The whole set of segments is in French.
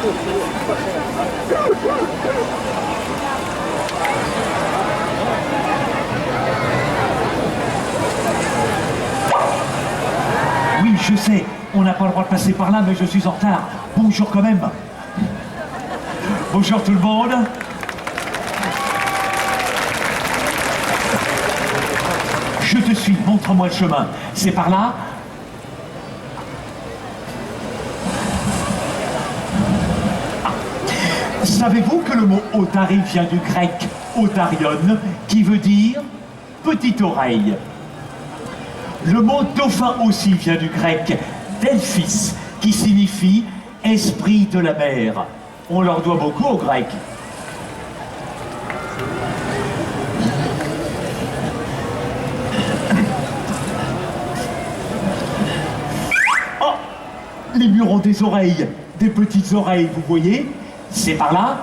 Oui, je sais, on n'a pas le droit de passer par là, mais je suis en retard. Bonjour quand même. Bonjour tout le monde. Je te suis, montre-moi le chemin. C'est par là? Savez-vous que le mot otari vient du grec otarion, qui veut dire petite oreille? Le mot dauphin aussi vient du grec delphis, qui signifie esprit de la mer. On leur doit beaucoup aux Grecs. Oh! Les murs ont des oreilles, des petites oreilles, vous voyez? C'est par là?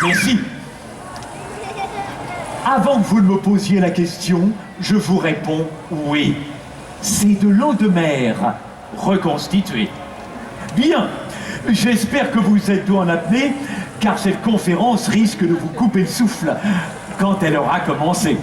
Merci. Avant que vous ne me posiez la question, je vous réponds oui. C'est de l'eau de mer reconstituée. Bien, j'espère que vous êtes dos en apnée, car cette conférence risque de vous couper le souffle quand elle aura commencé.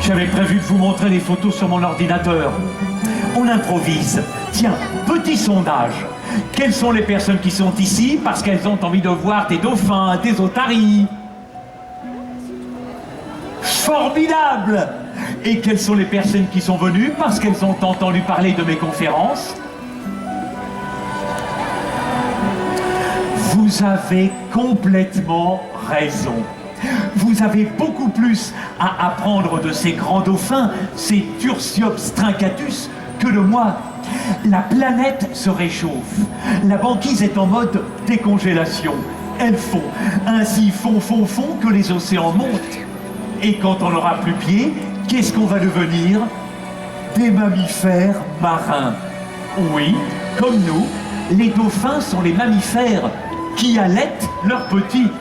J'avais prévu de vous montrer les photos sur mon ordinateur. On improvise. Tiens, petit sondage. Quelles sont les personnes qui sont ici parce qu'elles ont envie de voir des dauphins, des otaries? Formidable! Et quelles sont les personnes qui sont venues parce qu'elles ont entendu parler de mes conférences? Vous avez complètement raison. Vous avez beaucoup plus à apprendre de ces grands dauphins, ces Tursiops trincatus, que de moi. La planète se réchauffe. La banquise est en mode décongélation. Elle fond. Ainsi fond que les océans montent. Et quand on n'aura plus pied, qu'est-ce qu'on va devenir? Des mammifères marins. Oui, comme nous, les dauphins sont les mammifères qui allaitent leurs petits.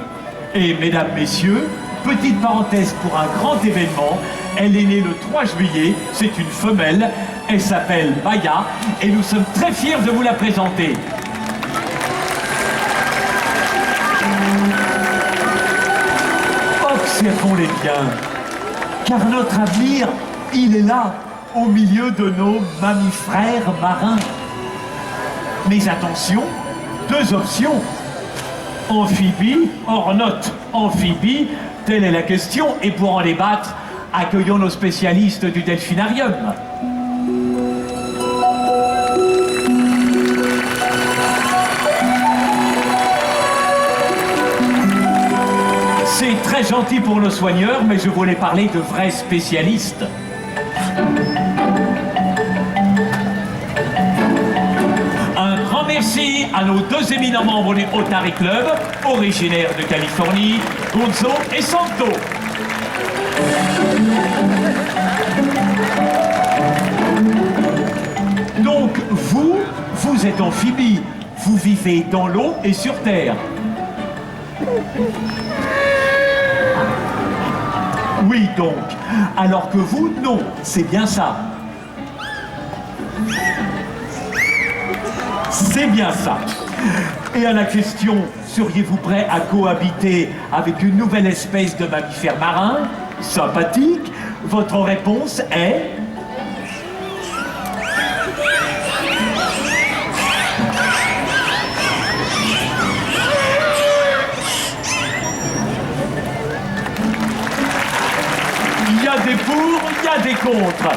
Et mesdames, messieurs, petite parenthèse pour un grand événement, elle est née le 3 juillet, c'est une femelle, elle s'appelle Maya, et nous sommes très fiers de vous la présenter. Observons-les bien, car notre avenir, il est là, au milieu de nos mammifères marins. Mais attention, deux options. Amphibie, hors note, amphibie, telle est la question, et pour en débattre, accueillons nos spécialistes du delphinarium. C'est très gentil pour nos soigneurs, mais je voulais parler de vrais spécialistes. Merci à nos deux éminents membres du Otari Club, originaires de Californie, Gonzo et Santo. Donc, vous êtes amphibie, vous vivez dans l'eau et sur terre. Oui, donc, alors que vous, non, c'est bien ça. C'est bien ça. Et à la question, seriez-vous prêt à cohabiter avec une nouvelle espèce de mammifère marin sympathique? Votre réponse est... pour, il y a des contre.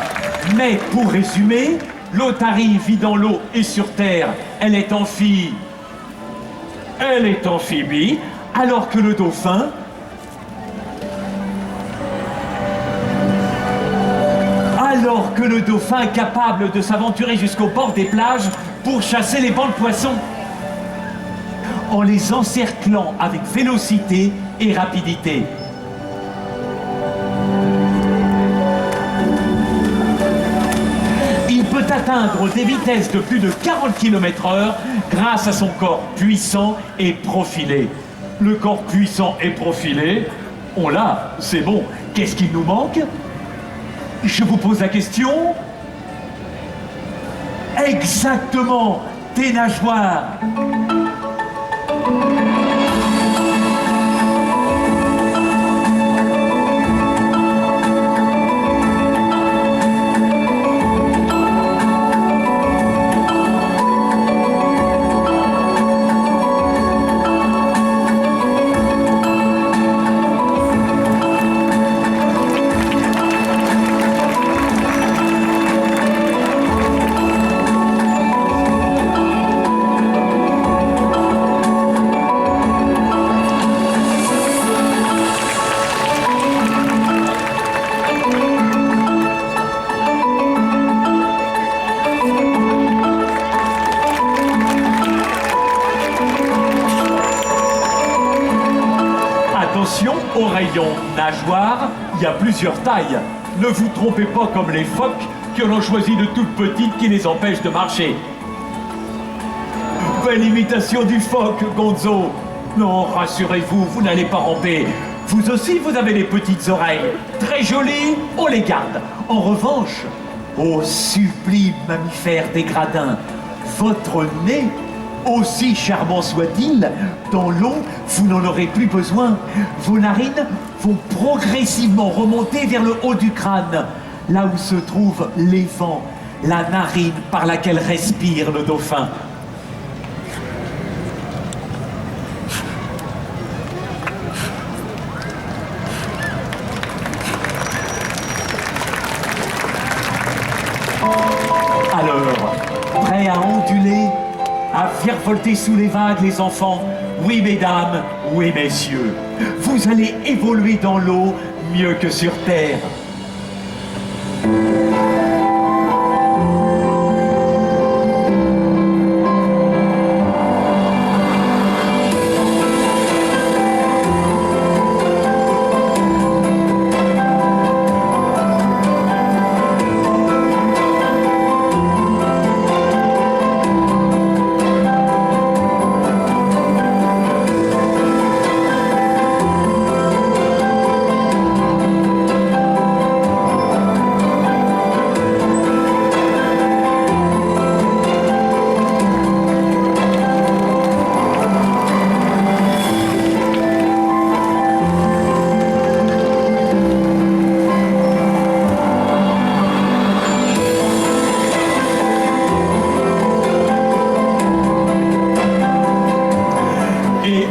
Mais pour résumer, l'otarie vit dans l'eau et sur terre. Elle est amphibie, alors que le dauphin, est capable de s'aventurer jusqu'au bord des plages pour chasser les bancs de poissons, en les encerclant avec vélocité et rapidité. Il peut atteindre des vitesses de plus de 40 km/h grâce à son corps puissant et profilé. Le corps puissant et profilé, on l'a, c'est bon. Qu'est-ce qu'il nous manque? Je vous pose la question. Exactement, des nageoires. Au rayon nageoire, il y a plusieurs tailles. Ne vous trompez pas comme les phoques qui en ont choisi de toutes petites qui les empêchent de marcher. Belle imitation du phoque, Gonzo. Non, rassurez-vous, vous n'allez pas ramper. Vous aussi, vous avez des petites oreilles. Très jolies, on les garde. En revanche, ô sublime mammifère des gradins, votre nez, aussi charmant soit-il, dans l'eau, vous n'en aurez plus besoin. Vos narines vont progressivement remonter vers le haut du crâne, là où se trouve l'évent, la narine par laquelle respire le dauphin. Alors, prêt à onduler, à virevolter sous les vagues, les enfants? Oui, mesdames, oui, messieurs. Vous allez évoluer dans l'eau mieux que sur terre.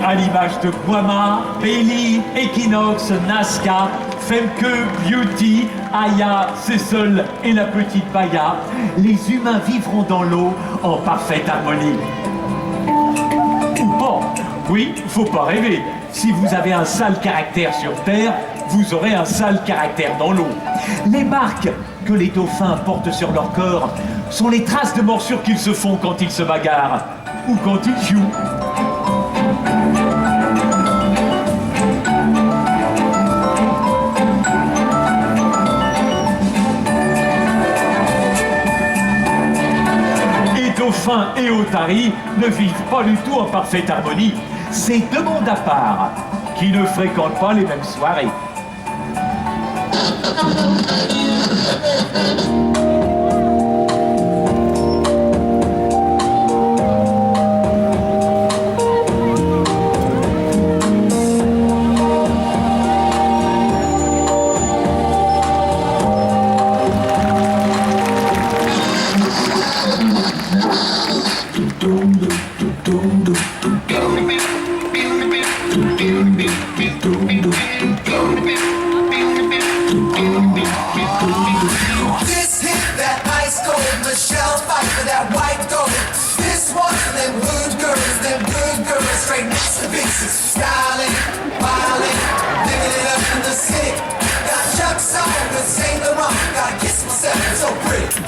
À l'image de Guama, Bailey, Equinox, Nazca, Femke, Beauty, Aya, Cecil et la petite Baya, les humains vivront dans l'eau en parfaite harmonie. Ou pas. Oui, faut pas rêver. Si vous avez un sale caractère sur Terre, vous aurez un sale caractère dans l'eau. Les marques que les dauphins portent sur leur corps sont les traces de morsures qu'ils se font quand ils se bagarrent ou quand ils jouent. Dauphins et otaries ne vivent pas du tout en parfaite harmonie. C'est deux mondes à part qui ne fréquentent pas les mêmes soirées. This hit that ice cold, Michelle fight for that white gold. This one for them good girls, straight masterpieces. Styling, wilding, living it up in the city. Got Chuck's on with Saint Laurent, gotta kiss myself, it's so pretty.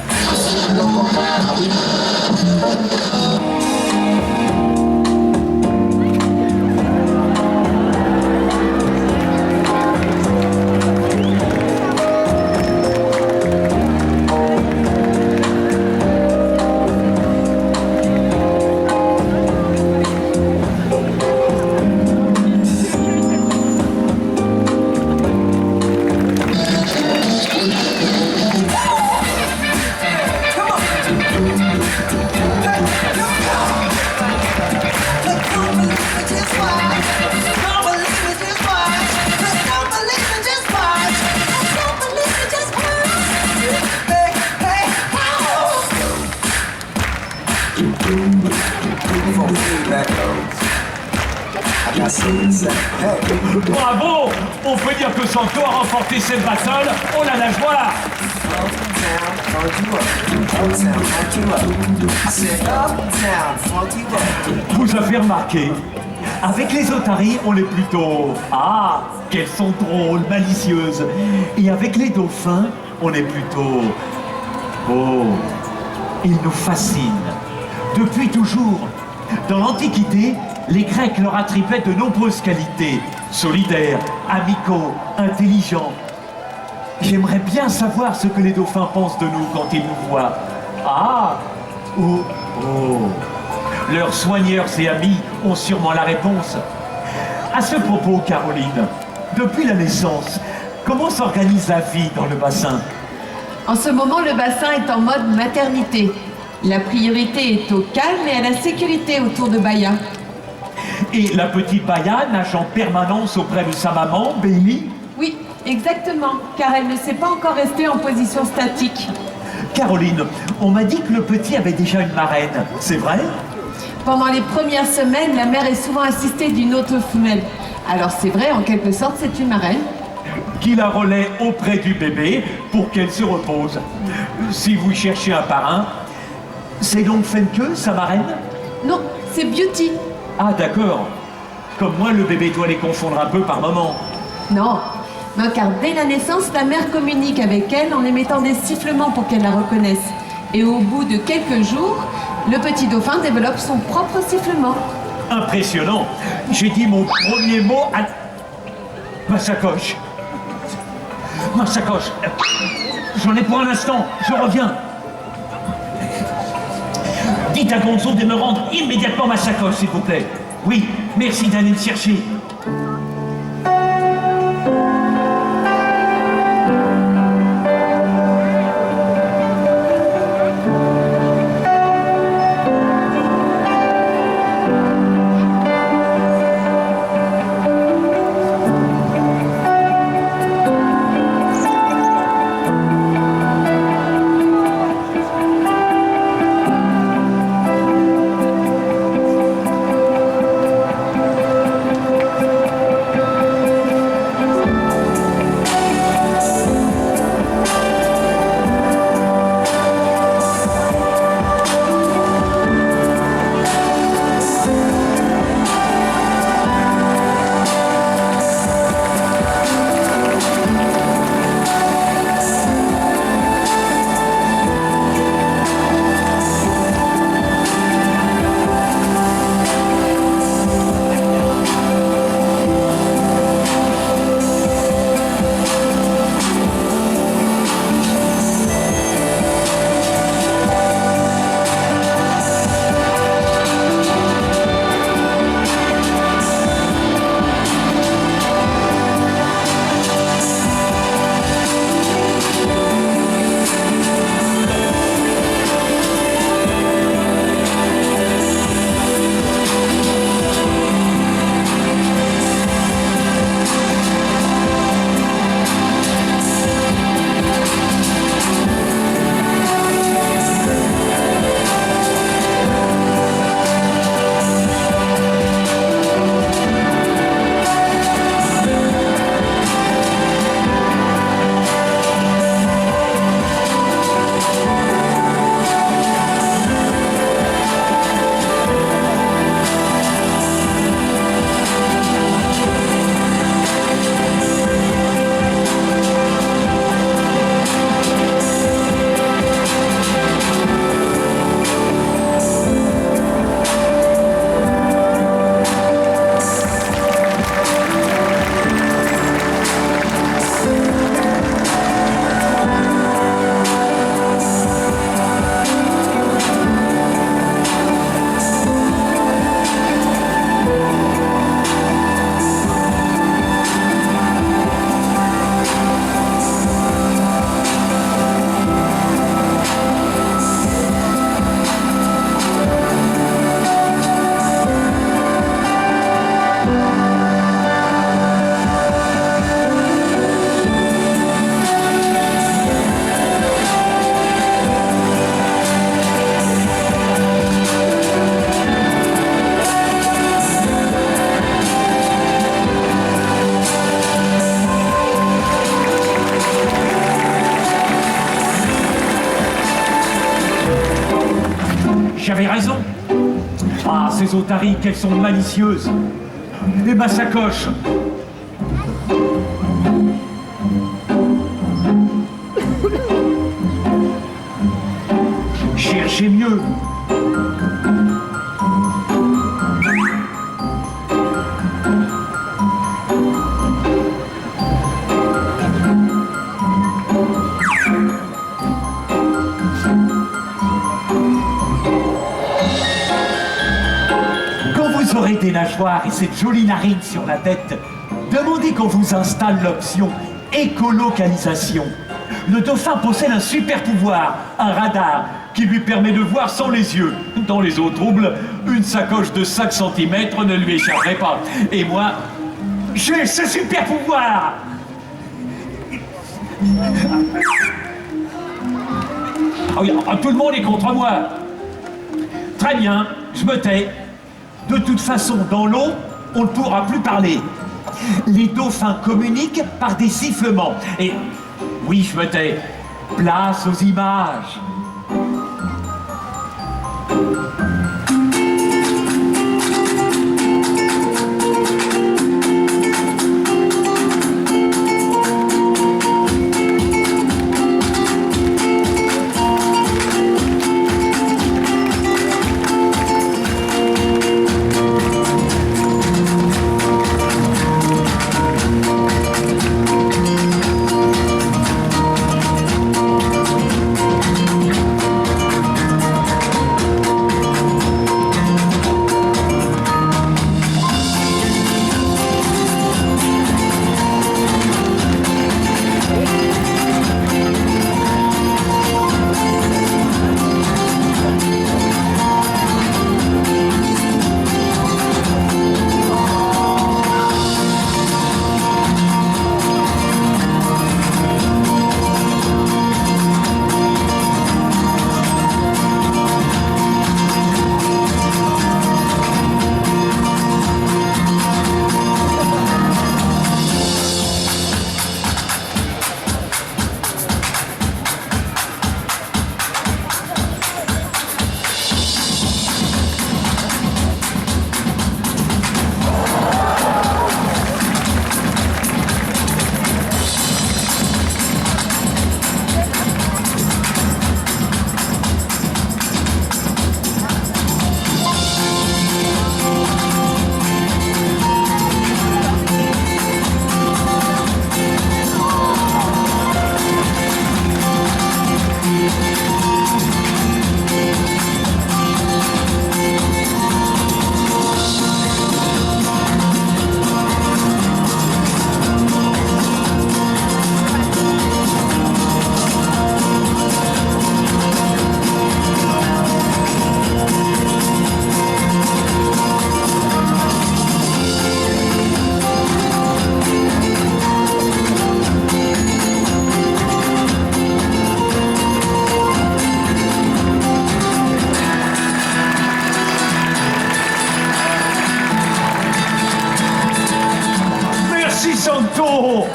Bravo! On peut dire que Santo a remporté cette battle. On a la joie! Vous avez remarqué, avec les otaries, on est plutôt... Ah, qu'elles sont drôles, malicieuses. Et avec les dauphins, on est plutôt... Oh, ils nous fascinent. Depuis toujours. Dans l'Antiquité, les Grecs leur attribuaient de nombreuses qualités. Solidaires, amicaux, intelligents. J'aimerais bien savoir ce que les dauphins pensent de nous quand ils nous voient. Ah! Oh! Oh! Leurs soigneurs et amis ont sûrement la réponse. À ce propos, Caroline, depuis la naissance, comment s'organise la vie dans le bassin? En ce moment, le bassin est en mode maternité. La priorité est au calme et à la sécurité autour de Baya. Et la petite Baya nage en permanence auprès de sa maman, Bailey? Oui, exactement, car elle ne s'est pas encore restée en position statique. Caroline, on m'a dit que le petit avait déjà une marraine, c'est vrai? Pendant les premières semaines, la mère est souvent assistée d'une autre femelle. Alors c'est vrai, en quelque sorte, c'est une marraine. Qui la relaie auprès du bébé pour qu'elle se repose. Si vous cherchez un parrain, c'est donc Fenke, sa marraine? Non, c'est Beauty. Ah d'accord. Comme moi, le bébé doit les confondre un peu par moment. Non, car dès la naissance, la mère communique avec elle en émettant des sifflements pour qu'elle la reconnaisse. Et au bout de quelques jours, le petit dauphin développe son propre sifflement. Impressionnant. J'ai dit mon premier mot à... Ma sacoche. Ma sacoche. J'en ai pour un instant. Je reviens. Dites à Gonzo de me rendre immédiatement ma sacoche, s'il vous plaît. Oui, merci d'aller me chercher. j'avais raison. Ah, ces otaries, qu'elles sont malicieuses. Et ma sacoche. Cherchez mieux. Quand vous aurez des nageoires et cette jolie narine sur la tête, demandez qu'on vous installe l'option écolocalisation. Le dauphin possède un super pouvoir, un radar, qui lui permet de voir sans les yeux. Dans les eaux troubles, une sacoche de 5 cm ne lui échapperait pas. Et moi, j'ai ce super pouvoir. Ah oui, tout le monde est contre moi. Très bien, je me tais. De toute façon, dans l'eau, on ne pourra plus parler. Les dauphins communiquent par des sifflements. Et oui, je me tais. Place aux images. Santo!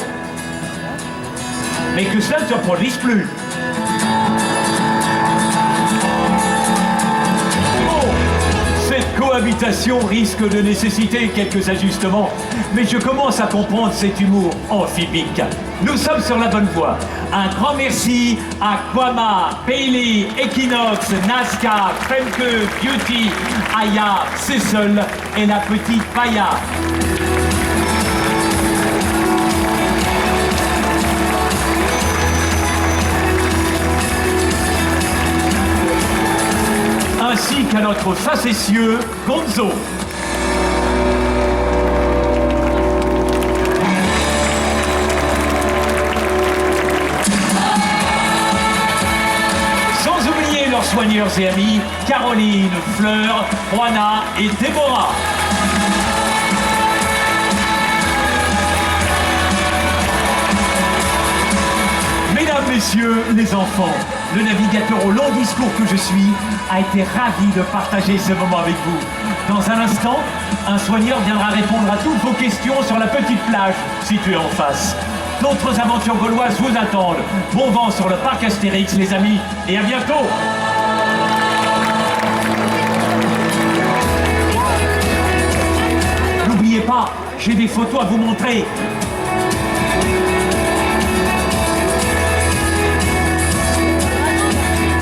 Mais que cela ne se produise plus. Oh, cette cohabitation risque de nécessiter quelques ajustements, mais je commence à comprendre cet humour amphibique. Nous sommes sur la bonne voie. Un grand merci à Quama, Bailey, Equinox, Nazca, Femke, Beauty, Aya, Cecil et la petite Paya. Ainsi qu'à notre facétieux Gonzo. Sans oublier leurs soigneurs et amis, Caroline, Fleur, Juana et Déborah. Mesdames, Messieurs, les enfants, le navigateur au long discours que je suis a été ravi de partager ce moment avec vous. Dans un instant, un soigneur viendra répondre à toutes vos questions sur la petite plage située en face. D'autres aventures gauloises vous attendent. Bon vent sur le parc Astérix, les amis, et à bientôt! J'ai des photos à vous montrer.